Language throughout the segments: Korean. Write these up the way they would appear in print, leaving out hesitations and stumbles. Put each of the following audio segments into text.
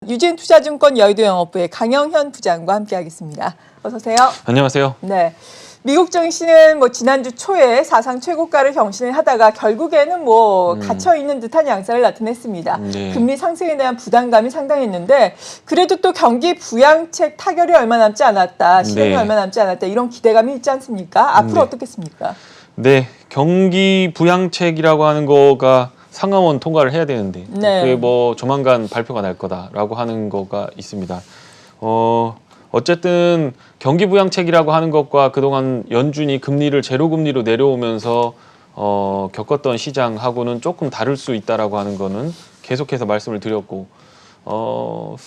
유진 투자증권 여의도 영업부의 강영현 부장과 함께하겠습니다. 어서 오세요. 안녕하세요. 네. 미국 증시는 지난주 초에 사상 최고가를 경신을 하다가 결국에는 갇혀 있는 듯한 양상을 나타냈습니다. 네. 금리 상승에 대한 부담감이 상당했는데 그래도 또 경기 부양책 타결이 얼마 남지 않았다, 실현이 얼마 남지 않았다 이런 기대감이 있지 않습니까? 앞으로 어떻겠습니까? 네, 경기 부양책이라고 하는 거가 상하원 통과를 해야 되는데 그게 조만간 발표가 날 거다라고 하는 거가 있습니다. 어쨌든 경기 부양책이라고 하는 것과 그동안 연준이 금리를 제로 금리로 내려오면서 겪었던 시장하고는 조금 다를 수 있다라고 하는 거는 계속해서 말씀을 드렸고,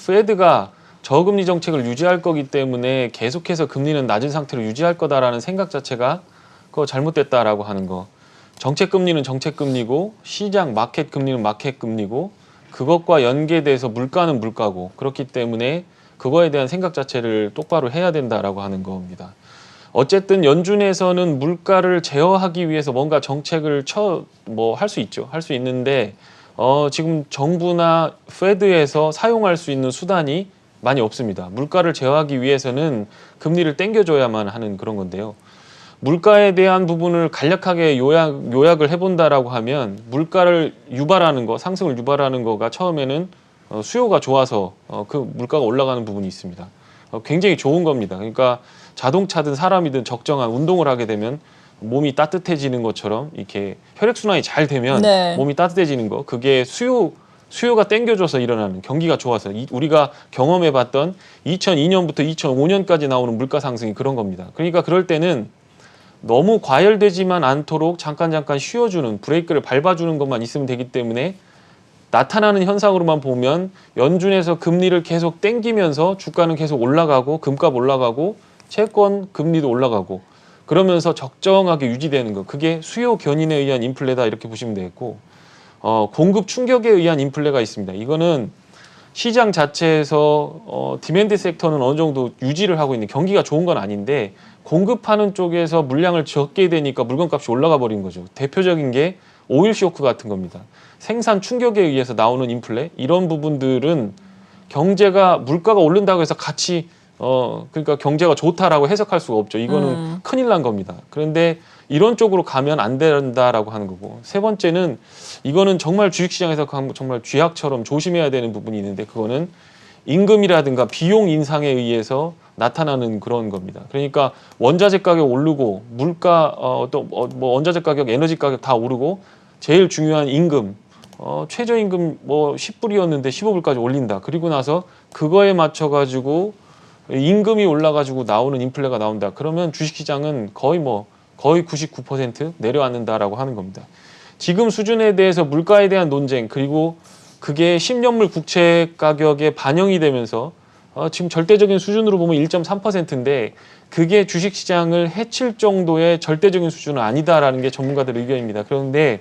페드가 저금리 정책을 유지할 거기 때문에 계속해서 금리는 낮은 상태로 유지할 거다라는 생각 자체가 그거 잘못됐다라고 하는 거. 정책 금리는 정책 금리고 시장 마켓 금리는 마켓 금리고 그것과 연계돼서 물가는 물가고 그렇기 때문에 그거에 대한 생각 자체를 똑바로 해야 된다라고 하는 겁니다. 어쨌든 연준에서는 물가를 제어하기 위해서 뭔가 정책을 할 수 있죠. 할 수 있는데 지금 정부나 페드에서 사용할 수 있는 수단이 많이 없습니다. 물가를 제어하기 위해서는 금리를 땡겨줘야만 하는 그런 건데요. 물가에 대한 부분을 간략하게 요약을 해본다라고 하면 물가를 유발하는 거, 상승을 유발하는 거가 처음에는 수요가 좋아서 그 물가가 올라가는 부분이 있습니다. 굉장히 좋은 겁니다. 그러니까 자동차든 사람이든 적정한 운동을 하게 되면 몸이 따뜻해지는 것처럼 이렇게 혈액순환이 잘 되면 몸이 따뜻해지는 거, 그게 수요가 땡겨줘서 일어나는, 경기가 좋아서 우리가 경험해봤던 2002년부터 2005년까지 나오는 물가 상승이 그런 겁니다. 그러니까 그럴 때는 너무 과열되지만 않도록 잠깐 쉬어주는, 브레이크를 밟아주는 것만 있으면 되기 때문에 나타나는 현상으로만 보면 연준에서 금리를 계속 땡기면서 주가는 계속 올라가고 금값 올라가고 채권 금리도 올라가고 그러면서 적정하게 유지되는 거, 그게 수요 견인에 의한 인플레다 이렇게 보시면 되겠고, 공급 충격에 의한 인플레가 있습니다. 이거는 시장 자체에서 디맨드 섹터는 어느 정도 유지를 하고 있는, 경기가 좋은 건 아닌데 공급하는 쪽에서 물량을 적게 되니까 물건값이 올라가 버린 거죠. 대표적인 게 오일 쇼크 같은 겁니다. 생산 충격에 의해서 나오는 인플레, 이런 부분들은 경제가, 물가가 오른다고 해서 같이 그러니까 경제가 좋다라고 해석할 수가 없죠. 이거는 큰일 난 겁니다. 그런데 이런 쪽으로 가면 안 된다라고 하는 거고, 세 번째는 이거는 정말 주식시장에서 정말 쥐약처럼 조심해야 되는 부분이 있는데, 그거는 임금이라든가 비용 인상에 의해서 나타나는 그런 겁니다. 그러니까 원자재 가격 오르고 물가 원자재 가격, 에너지 가격 다 오르고 제일 중요한 임금, 최저임금 10불이었는데 15불까지 올린다. 그리고 나서 그거에 맞춰 가지고 임금이 올라 가지고 나오는 인플레가 나온다. 그러면 주식시장은 거의 99% 내려앉는다라고 하는 겁니다. 지금 수준에 대해서 물가에 대한 논쟁, 그리고 그게 10년물 국채 가격에 반영이 되면서 지금 절대적인 수준으로 보면 1.3%인데 그게 주식시장을 해칠 정도의 절대적인 수준은 아니다라는 게 전문가들 의견입니다. 그런데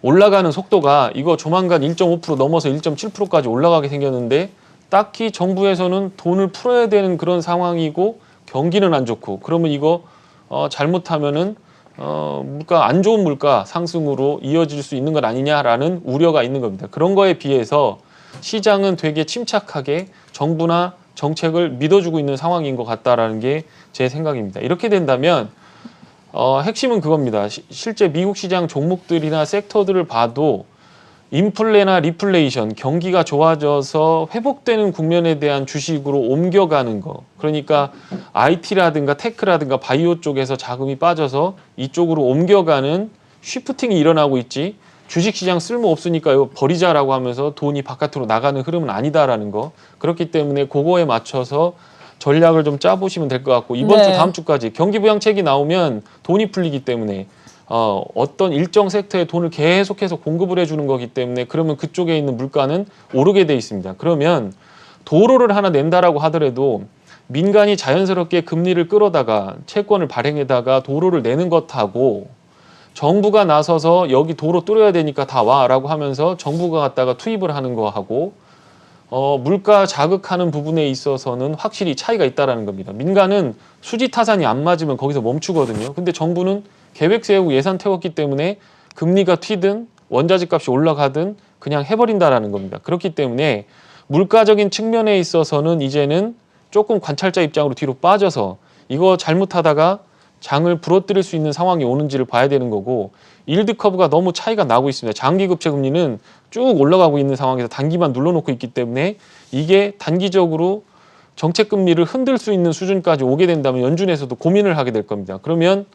올라가는 속도가 이거 조만간 1.5% 넘어서 1.7%까지 올라가게 생겼는데 딱히 정부에서는 돈을 풀어야 되는 그런 상황이고 경기는 안 좋고, 그러면 이거 잘못하면은 물가, 안 좋은 물가 상승으로 이어질 수 있는 것 아니냐라는 우려가 있는 겁니다. 그런 거에 비해서 시장은 되게 침착하게 정부나 정책을 믿어주고 있는 상황인 것 같다라는 게 제 생각입니다. 이렇게 된다면 핵심은 그겁니다. 실제 미국 시장 종목들이나 섹터들을 봐도 인플레나 리플레이션, 경기가 좋아져서 회복되는 국면에 대한 주식으로 옮겨가는 거. 그러니까 IT라든가 테크라든가 바이오 쪽에서 자금이 빠져서 이쪽으로 옮겨가는 쉬프팅이 일어나고 있지, 주식시장 쓸모없으니까 이거 버리자라고 하면서 돈이 바깥으로 나가는 흐름은 아니다라는 거. 그렇기 때문에 그거에 맞춰서 전략을 좀 짜보시면 될 것 같고, 이번 주 다음 주까지 경기부양책이 나오면 돈이 풀리기 때문에 어떤 일정 섹터에 돈을 계속해서 공급을 해주는 거기 때문에, 그러면 그쪽에 있는 물가는 오르게 돼 있습니다. 그러면 도로를 하나 낸다라고 하더라도 민간이 자연스럽게 금리를 끌어다가 채권을 발행에다가 도로를 내는 것하고 정부가 나서서 여기 도로 뚫어야 되니까 다 와라고 하면서 정부가 갖다가 투입을 하는 거하고 물가 자극하는 부분에 있어서는 확실히 차이가 있다라는 겁니다. 민간은 수지 타산이 안 맞으면 거기서 멈추거든요. 근데 정부는 계획 세우고 예산 태웠기 때문에 금리가 튀든 원자재 값이 올라가든 그냥 해버린다라는 겁니다. 그렇기 때문에 물가적인 측면에 있어서는 이제는 조금 관찰자 입장으로 뒤로 빠져서 이거 잘못하다가 장을 부러뜨릴 수 있는 상황이 오는지를 봐야 되는 거고, 일드 커브가 너무 차이가 나고 있습니다. 장기 국채 금리는 쭉 올라가고 있는 상황에서 단기만 눌러놓고 있기 때문에 이게 단기적으로 정책 금리를 흔들 수 있는 수준까지 오게 된다면 연준에서도 고민을 하게 될 겁니다. 그러면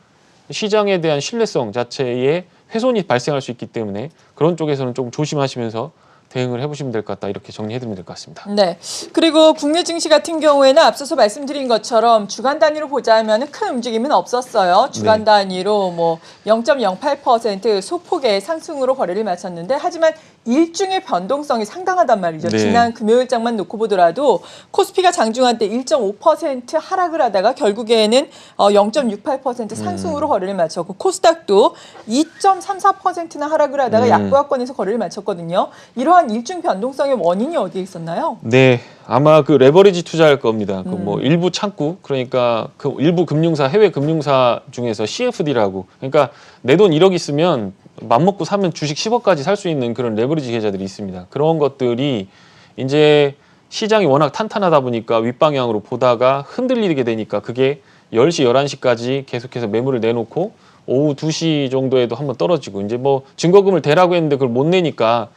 시장에 대한 신뢰성 자체에 훼손이 발생할 수 있기 때문에 그런 쪽에서는 조금 조심하시면서 대응을 해보시면 될 것 같다, 이렇게 정리해드리면 될 것 같습니다. 네. 그리고 국내 증시 같은 경우에는 앞서서 말씀드린 것처럼 주간 단위로 보자면 큰 움직임은 없었어요. 주간 네. 단위로 뭐 0.08% 소폭의 상승으로 거래를 마쳤는데, 하지만 일중의 변동성이 상당하단 말이죠. 네. 지난 금요일장만 놓고 보더라도 코스피가 장중한 때 1.5% 하락을 하다가 결국에는 0.68% 상승으로 거래를 마쳤고, 코스닥도 2.34%나 하락을 하다가 약보합권에서 거래를 마쳤거든요. 이러한 일중 변동성의 원인이 어디에 있었나요? 네, 아마 그 레버리지 투자할 겁니다. 그 뭐 일부 창구, 그러니까 그 일부 금융사, 해외 금융사 중에서 CFD라고, 그러니까 내 돈 1억 있으면 맘먹고 사면 주식 10억까지 살 수 있는 그런 레버리지 계좌들이 있습니다. 그런 것들이 이제 시장이 워낙 탄탄하다 보니까 윗방향으로 보다가 흔들리게 되니까 그게 10시, 11시까지 계속해서 매물을 내놓고 오후 2시 정도에도 한번 떨어지고, 이제 뭐 증거금을 대라고 했는데 그걸 못 내니까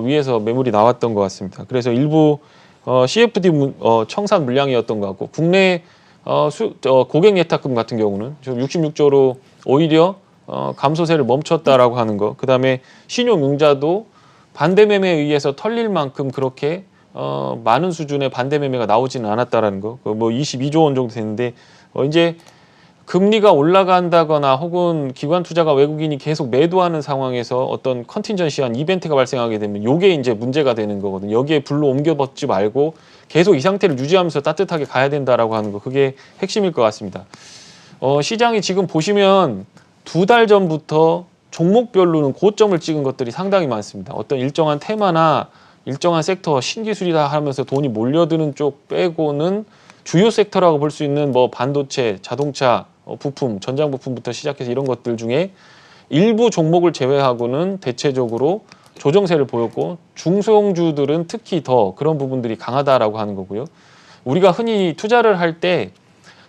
위에서 매물이 나왔던 것 같습니다. 그래서 일부 CFD 청산 물량이었던 것 같고, 국내 고객 예탁금 같은 경우는 지금 66조로 오히려 감소세를 멈췄다라고 하는 거. 그다음에 신용융자도 반대 매매에 의해서 털릴 만큼 그렇게 많은 수준의 반대 매매가 나오지는 않았다라는 거. 뭐 22조 원 정도 되는데 이제 금리가 올라간다거나 혹은 기관 투자가 외국인이 계속 매도하는 상황에서 어떤 컨틴전시한 이벤트가 발생하게 되면 이게 이제 문제가 되는 거거든요. 여기에 불로 옮겨받지 말고 계속 이 상태를 유지하면서 따뜻하게 가야 된다라고 하는 거, 그게 핵심일 것 같습니다. 시장이 지금 보시면 2달 전부터 종목별로는 고점을 찍은 것들이 상당히 많습니다. 어떤 일정한 테마나 일정한 섹터 신기술이다 하면서 돈이 몰려드는 쪽 빼고는 주요 섹터라고 볼 수 있는 뭐 반도체, 자동차, 부품, 전장 부품부터 시작해서 이런 것들 중에 일부 종목을 제외하고는 대체적으로 조정세를 보였고, 중소형주들은 특히 더 그런 부분들이 강하다라고 하는 거고요. 우리가 흔히 투자를 할 때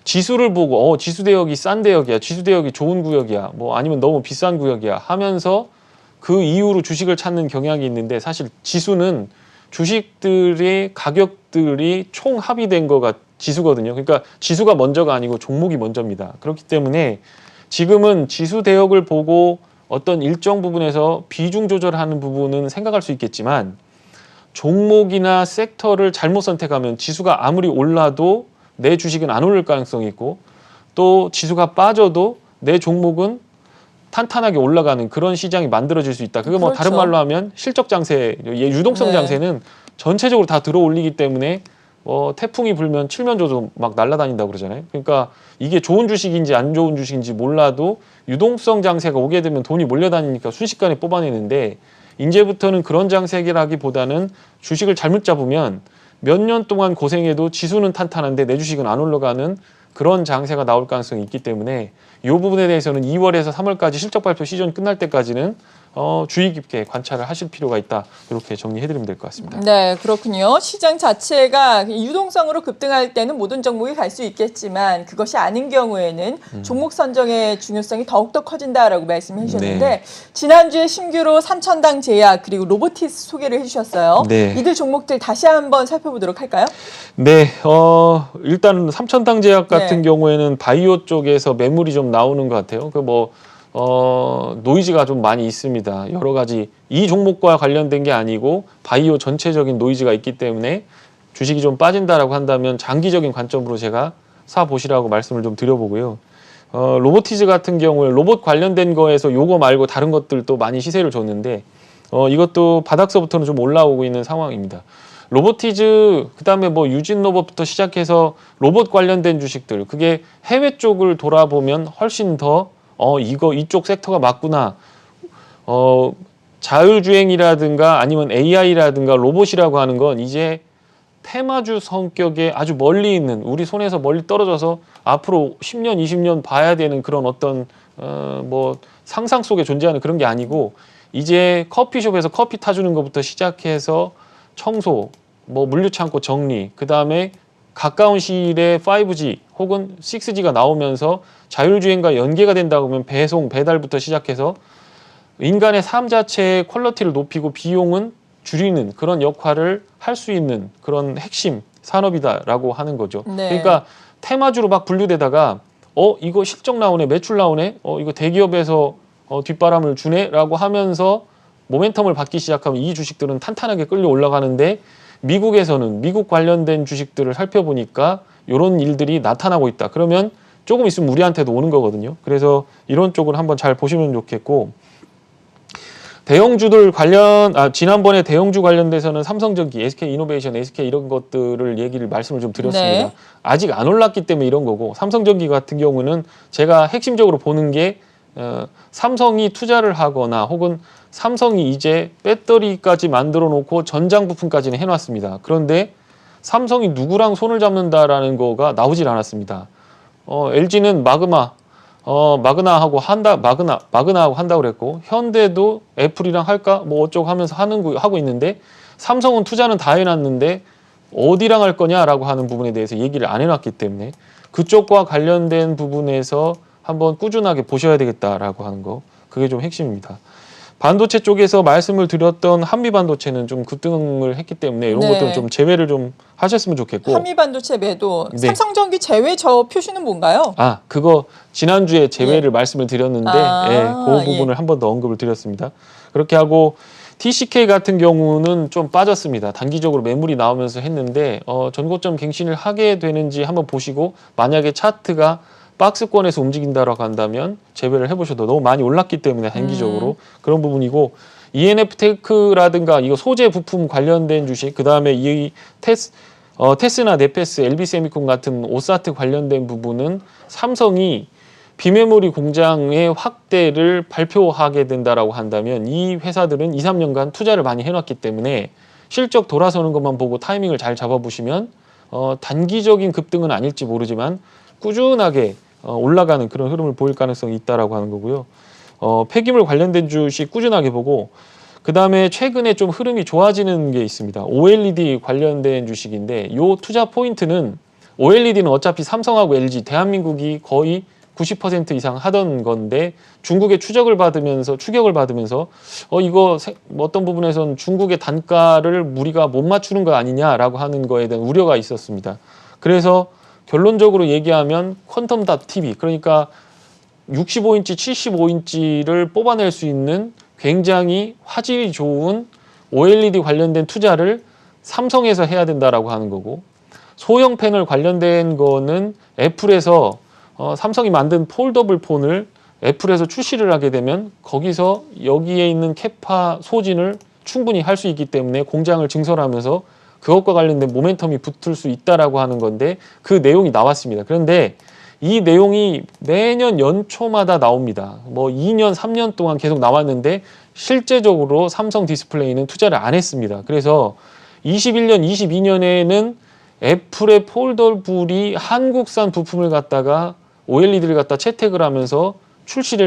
지수를 보고 지수 대역이 싼 대역이야, 지수 대역이 좋은 구역이야, 뭐 아니면 너무 비싼 구역이야 하면서 그 이후로 주식을 찾는 경향이 있는데, 사실 지수는 주식들의 가격들이 총 합의된 거가 지수거든요. 그러니까 지수가 먼저가 아니고 종목이 먼저입니다. 그렇기 때문에 지금은 지수 대역을 보고 어떤 일정 부분에서 비중 조절하는 부분은 생각할 수 있겠지만, 종목이나 섹터를 잘못 선택하면 지수가 아무리 올라도 내 주식은 안 오를 가능성이 있고, 또 지수가 빠져도 내 종목은 탄탄하게 올라가는 그런 시장이 만들어질 수 있다. 그거 뭐 그렇죠. 다른 말로 하면 실적 장세, 유동성 네. 장세는 전체적으로 다 들어 올리기 때문에 태풍이 불면 칠면조도 막 날아다닌다고 그러잖아요. 그러니까 이게 좋은 주식인지 안 좋은 주식인지 몰라도 유동성 장세가 오게 되면 돈이 몰려다니니까 순식간에 뽑아내는데, 이제부터는 그런 장세라기보다는 주식을 잘못 잡으면 몇 년 동안 고생해도 지수는 탄탄한데 내 주식은 안 올라가는 그런 장세가 나올 가능성이 있기 때문에 이 부분에 대해서는 2월에서 3월까지 실적 발표 시즌 끝날 때까지는 주의 깊게 관찰을 하실 필요가 있다. 이렇게 정리해드리면 될 것 같습니다. 네, 그렇군요. 시장 자체가 유동성으로 급등할 때는 모든 종목이 갈 수 있겠지만, 그것이 아닌 경우에는 종목 선정의 중요성이 더욱더 커진다라고 말씀해 주셨는데, 네. 지난주에 신규로 삼천당 제약 그리고 로보티스 소개를 해주셨어요. 네. 이들 종목들 다시 한번 살펴보도록 할까요? 네, 일단 삼천당 제약 같은 네. 경우에는 바이오 쪽에서 매물이 좀 나오는 것 같아요. 노이즈가 좀 많이 있습니다. 여러 가지 이 종목과 관련된 게 아니고 바이오 전체적인 노이즈가 있기 때문에 주식이 좀 빠진다라고 한다면 장기적인 관점으로 제가 사 보시라고 말씀을 좀 드려보고요. 로보티즈 같은 경우에 로봇 관련된 거에서 요거 말고 다른 것들도 많이 시세를 줬는데 이것도 바닥서부터는 좀 올라오고 있는 상황입니다. 로보티즈, 그다음에 뭐 유진 로봇부터 시작해서 로봇 관련된 주식들, 그게 해외 쪽을 돌아보면 훨씬 더 이쪽 섹터가 맞구나. 자율주행이라든가 아니면 AI라든가 로봇이라고 하는 건 이제 테마주 성격에 아주 멀리 있는, 우리 손에서 멀리 떨어져서 앞으로 10년, 20년 봐야 되는 그런 어떤 뭐 상상 속에 존재하는 그런 게 아니고, 이제 커피숍에서 커피 타주는 것부터 시작해서 청소, 뭐 물류창고 정리, 그 다음에 가까운 시일에 5G 혹은 6G가 나오면서 자율주행과 연계가 된다고 하면 배송, 배달부터 시작해서 인간의 삶 자체의 퀄리티를 높이고 비용은 줄이는 그런 역할을 할 수 있는 그런 핵심 산업이다라고 하는 거죠. 네. 그러니까 테마주로 막 분류되다가 이거 실적 나오네, 매출 나오네, 이거 대기업에서 뒷바람을 주네라고 하면서 모멘텀을 받기 시작하면 이 주식들은 탄탄하게 끌려 올라가는데 미국에서는 미국 관련된 주식들을 살펴보니까 이런 일들이 나타나고 있다. 그러면 조금 있으면 우리한테도 오는 거거든요. 그래서 이런 쪽을 한번 잘 보시면 좋겠고, 대형주들 지난번에 대형주 관련돼서는 삼성전기, SK이노베이션, SK 이런 것들을 말씀을 좀 드렸습니다. 네. 아직 안 올랐기 때문에 이런 거고, 삼성전기 같은 경우는 제가 핵심적으로 보는 게 삼성이 투자를 하거나 혹은 삼성이 이제 배터리까지 만들어 놓고 전장 부품까지는 해놨습니다. 그런데 삼성이 누구랑 손을 잡는다라는 거가 나오질 않았습니다. LG는 마그나하고 한다고 그랬고, 현대도 애플이랑 할까 뭐 어쩌고 하면서 하고 있는데, 삼성은 투자는 다 해놨는데 어디랑 할 거냐라고 하는 부분에 대해서 얘기를 안 해놨기 때문에 그쪽과 관련된 부분에서 한번 꾸준하게 보셔야 되겠다라고 하는 거, 그게 좀 핵심입니다. 반도체 쪽에서 말씀을 드렸던 한미반도체는 좀 급등을 했기 때문에 이런 네. 것들은 좀 제외를 좀 하셨으면 좋겠고. 한미반도체 매도, 네. 삼성전기 제외 저 표시는 뭔가요? 그거 지난주에 제외를 말씀을 드렸는데 그 예. 부분을 한 번 더 언급을 드렸습니다. 그렇게 하고 TCK 같은 경우는 좀 빠졌습니다. 단기적으로 매물이 나오면서 했는데 전고점 갱신을 하게 되는지 한번 보시고, 만약에 차트가 박스권에서 움직인다라고 한다면 제외를 해보셔도, 너무 많이 올랐기 때문에 단기적으로 그런 부분이고, ENF테크라든가 이거 소재 부품 관련된 주식, 그 다음에 이 테스나 네페스, LB세미콘 같은 오사트 관련된 부분은 삼성이 비메모리 공장의 확대를 발표하게 된다라고 한다면 이 회사들은 2, 3년간 투자를 많이 해놨기 때문에 실적 돌아서는 것만 보고 타이밍을 잘 잡아보시면 단기적인 급등은 아닐지 모르지만 꾸준하게 올라가는 그런 흐름을 보일 가능성이 있다라고 하는 거고요. 폐기물 관련된 주식 꾸준하게 보고, 그 다음에 최근에 좀 흐름이 좋아지는 게 있습니다. OLED 관련된 주식인데, 요 투자 포인트는 OLED는 어차피 삼성하고 LG, 대한민국이 거의 90% 이상 하던 건데 중국의 추격을 받으면서 이거 어떤 부분에선 중국의 단가를 우리가 못 맞추는 거 아니냐라고 하는 거에 대한 우려가 있었습니다. 그래서 결론적으로 얘기하면 퀀텀 TV, 그러니까 65인치, 75인치를 뽑아낼 수 있는 굉장히 화질이 좋은 OLED 관련된 투자를 삼성에서 해야 된다라고 하는 거고, 소형 패널 관련된 거는 애플에서 삼성이 만든 폴더블 폰을 애플에서 출시를 하게 되면 거기서 여기에 있는 캐파 소진을 충분히 할 수 있기 때문에 공장을 증설하면서 그것과 관련된 모멘텀이 붙을 수 있다라고 하는 건데, 그 내용이 나왔습니다. 그런데 이 내용이 매년 연초마다 나옵니다. 뭐 2년, 3년 동안 계속 나왔는데 실제적으로 삼성 디스플레이는 투자를 안 했습니다. 그래서 21년, 22년에는 애플의 폴더블이 한국산 부품을 갖다가 OLED를 갖다 채택을 하면서 출시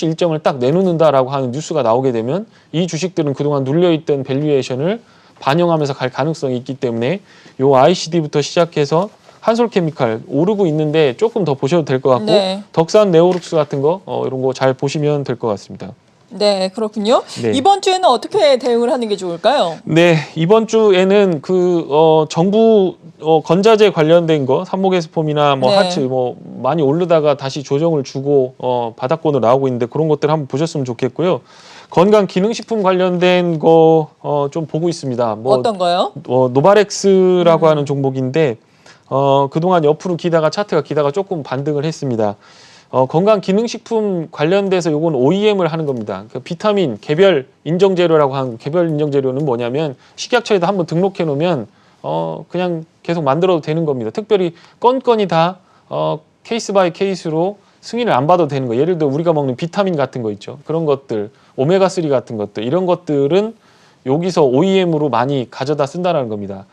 일정을 딱 내놓는다라고 하는 뉴스가 나오게 되면 이 주식들은 그동안 눌려있던 밸류에이션을 반영하면서 갈 가능성이 있기 때문에 요 ICD부터 시작해서 한솔케미칼 오르고 있는데 조금 더 보셔도 될 것 같고, 네. 덕산 네오룩스 같은 거 이런 거 잘 보시면 될 것 같습니다. 네, 그렇군요. 네. 이번 주에는 어떻게 대응을 하는 게 좋을까요? 네, 이번 주에는 정부 건자재 관련된 거, 삼목에스폼이나 뭐 네. 하츠 뭐 많이 오르다가 다시 조정을 주고 바닥권으로 나오고 있는데 그런 것들 한번 보셨으면 좋겠고요. 건강 기능식품 관련된 거 좀 보고 있습니다. 뭐 어떤 거요? 노바렉스라고 하는 종목인데 그동안 옆으로 차트가 조금 반등을 했습니다. 건강 기능식품 관련돼서 요건 OEM을 하는 겁니다. 그 비타민 개별 인정 재료라고 하는, 개별 인정 재료는 뭐냐면 식약처에다 한번 등록해 놓으면 그냥 계속 만들어도 되는 겁니다. 특별히 건건이 다 케이스 바이 케이스로 승인을 안 받아도 되는 거. 예를 들어 우리가 먹는 비타민 같은 거 있죠. 그런 것들, 오메가3 같은 것들, 이런 것들은 여기서 OEM으로 많이 가져다 쓴다는 겁니다.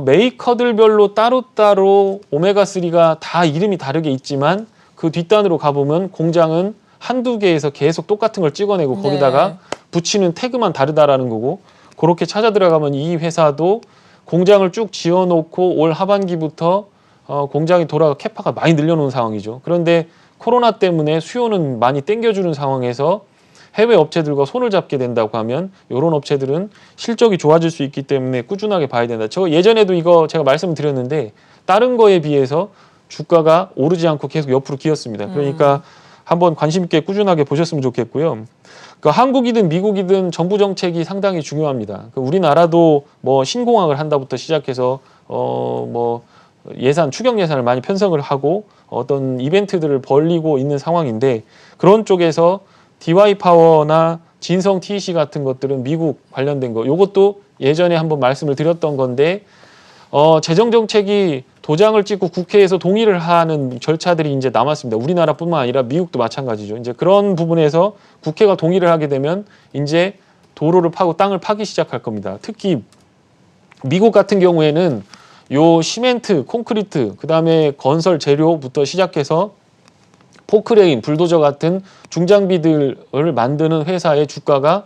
메이커들별로 따로따로 오메가3가 다 이름이 다르게 있지만 그 뒷단으로 가보면 공장은 한두 개에서 계속 똑같은 걸 찍어내고 거기다가 붙이는 태그만 다르다라는 거고, 그렇게 찾아 들어가면 이 회사도 공장을 쭉 지어놓고 올 하반기부터 공장이 돌아가 캐파가 많이 늘려놓은 상황이죠. 그런데 코로나 때문에 수요는 많이 땡겨주는 상황에서 해외 업체들과 손을 잡게 된다고 하면 이런 업체들은 실적이 좋아질 수 있기 때문에 꾸준하게 봐야 된다. 저 예전에도 이거 제가 말씀을 드렸는데 다른 거에 비해서 주가가 오르지 않고 계속 옆으로 기었습니다. 그러니까 한번 관심 있게 꾸준하게 보셨으면 좋겠고요. 그 한국이든 미국이든 정부 정책이 상당히 중요합니다. 그 우리나라도 뭐 신공항을 한다부터 시작해서 뭐 예산 추경 예산을 많이 편성을 하고 어떤 이벤트들을 벌리고 있는 상황인데 그런 쪽에서 DY 파워나 진성 TEC 같은 것들은 미국 관련된 거 요것도 예전에 한번 말씀을 드렸던 건데 재정 정책이 도장을 찍고 국회에서 동의를 하는 절차들이 이제 남았습니다. 우리나라뿐만 아니라 미국도 마찬가지죠. 이제 그런 부분에서 국회가 동의를 하게 되면 이제 도로를 파고 땅을 파기 시작할 겁니다. 특히 미국 같은 경우에는 요 시멘트, 콘크리트, 그다음에 건설 재료부터 시작해서 포크레인, 불도저 같은 중장비들을 만드는 회사의 주가가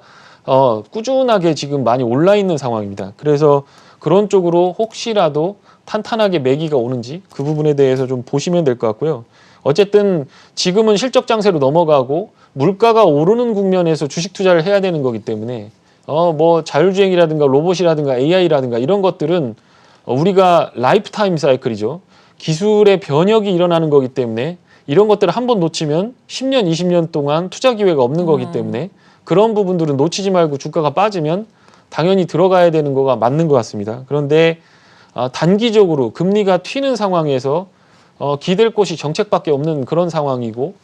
꾸준하게 지금 많이 올라 있는 상황입니다. 그래서 그런 쪽으로 혹시라도 탄탄하게 매기가 오는지 그 부분에 대해서 좀 보시면 될 것 같고요. 어쨌든 지금은 실적 장세로 넘어가고 물가가 오르는 국면에서 주식 투자를 해야 되는 거기 때문에 뭐 자율주행이라든가 로봇이라든가 AI라든가 이런 것들은 우리가 라이프타임 사이클이죠. 기술의 변혁이 일어나는 거기 때문에 이런 것들을 한번 놓치면 10년, 20년 동안 투자 기회가 없는 거기 때문에 그런 부분들은 놓치지 말고 주가가 빠지면 당연히 들어가야 되는 거가 맞는 것 같습니다. 그런데 단기적으로 금리가 튀는 상황에서 기댈 곳이 정책밖에 없는 그런 상황이고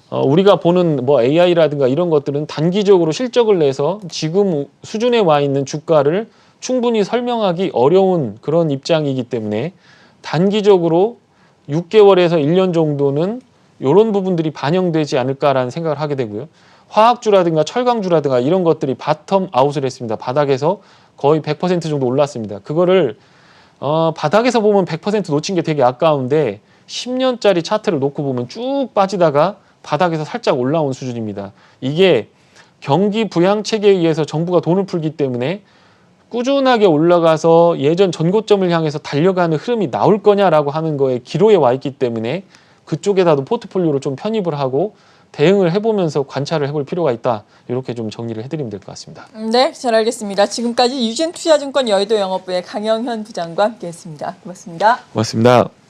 우리가 보는 뭐 AI라든가 이런 것들은 단기적으로 실적을 내서 지금 수준에 와 있는 주가를 충분히 설명하기 어려운 그런 입장이기 때문에 단기적으로 6개월에서 1년 정도는 이런 부분들이 반영되지 않을까라는 생각을 하게 되고요. 화학주라든가 철강주라든가 이런 것들이 바텀 아웃을 했습니다. 바닥에서 거의 100% 정도 올랐습니다. 그거를 바닥에서 보면 100% 놓친 게 되게 아까운데 10년짜리 차트를 놓고 보면 쭉 빠지다가 바닥에서 살짝 올라온 수준입니다. 이게 경기 부양 체계에 의해서 정부가 돈을 풀기 때문에 꾸준하게 올라가서 예전 전고점을 향해서 달려가는 흐름이 나올 거냐라고 하는 거에 기로에 와 있기 때문에 그쪽에다도 포트폴리오를 좀 편입을 하고 대응을 해보면서 관찰을 해볼 필요가 있다. 이렇게 좀 정리를 해드리면 될 것 같습니다. 네, 잘 알겠습니다. 지금까지 유진투자증권 여의도 영업부의 강영현 부장과 함께했습니다. 고맙습니다. 고맙습니다.